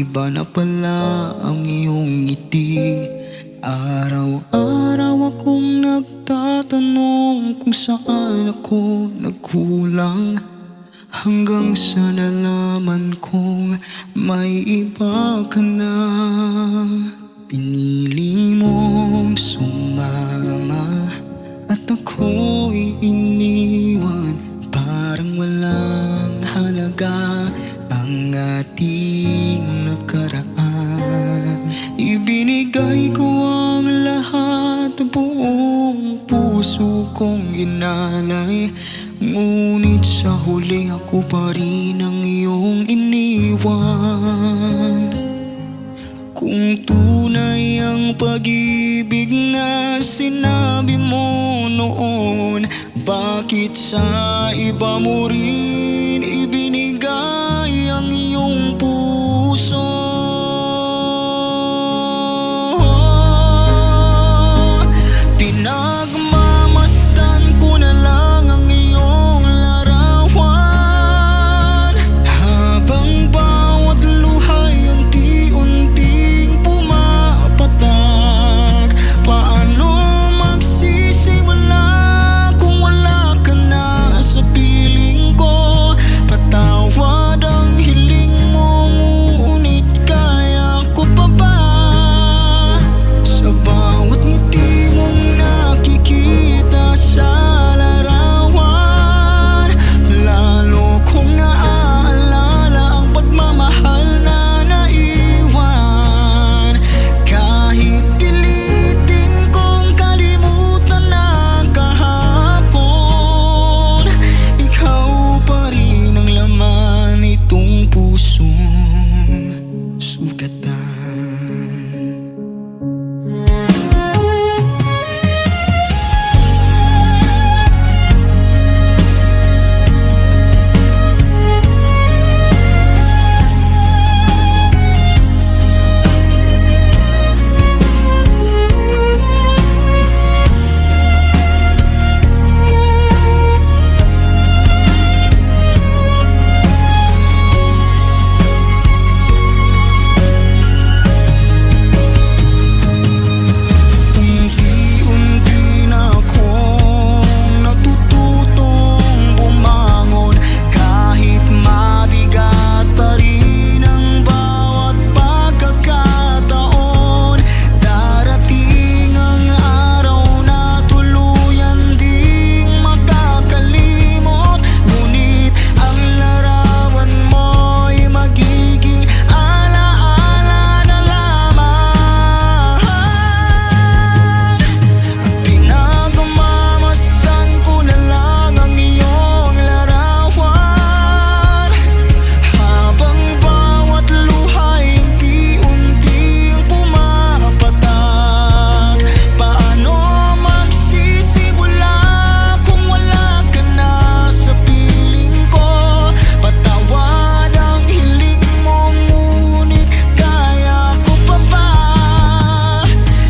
iba na pala ang iyong ngiti. Araw-araw akong nagtatanong kung saan ako nagkulang, hanggang sa nalaman kong may iba ka na. Pinili mong sumama at ako'y iniwan, parang walang halaga ang ating nakaraan. Ibinigay ko ang lahat, buong puso kong inalay, ngunit sa huli ako pa rin ang iyong iniwan. Kung tunay ang pag-ibig na sinabi mo noon, bakit sa iba mo rin ibinigay ang iyong puso? Pinagmamasdan ko na lang ang iyong larawan, habang bawat luhay unti-unting pumapatak. Paano magsisimula kung wala ka na sa piling ko? Patawad ang hiling mo, ngunit kaya ko pa ba? Sa bawat ngiti mong nakikita sa larawan, lalo kong naaalala ang pagmamahal na naiwan. Kahit pilitin kong kalimutan ang kahapon, ikaw pa rin ang laman nitong pusong sugatan. Unti-unti na akong natututong bumangon, kahit mabigat pa rin ang bawat pagkakataon. Darating ang araw na tuluyan ding makakalimot, ngunit ang larawan mo'y magiging alaala na lamang. Pinagmamasdan ko na lang ang iyong larawan, habang bawat luhay unti-unting pumapatak. Paano magsisimula kung wala ka na sa piling ko? Patawad ang hiling mo, ngunit kaya ko pa ba?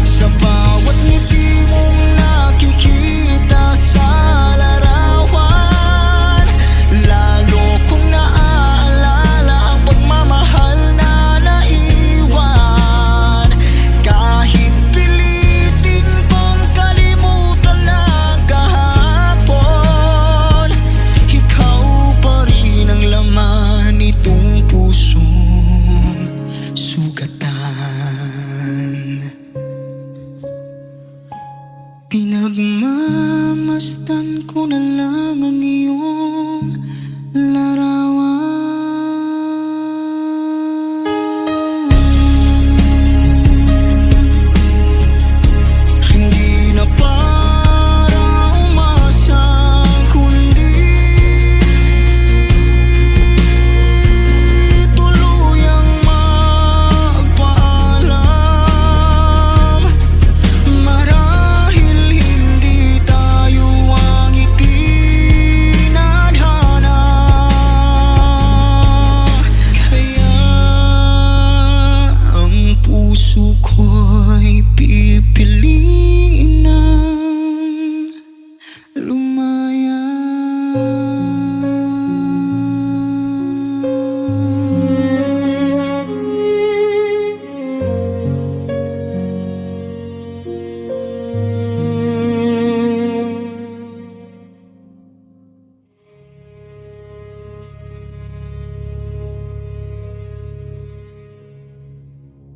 Sa bawat ngiti mong nakikita sa larawan, lalo kong naaalala ang pagmamahal na naiwan. Kahit pilitin kong kalimutan ang kahapon, ikaw pa rin ang laman nitong pusong sugatan. Pinagmamasdan ko na lang ang iyong larawan,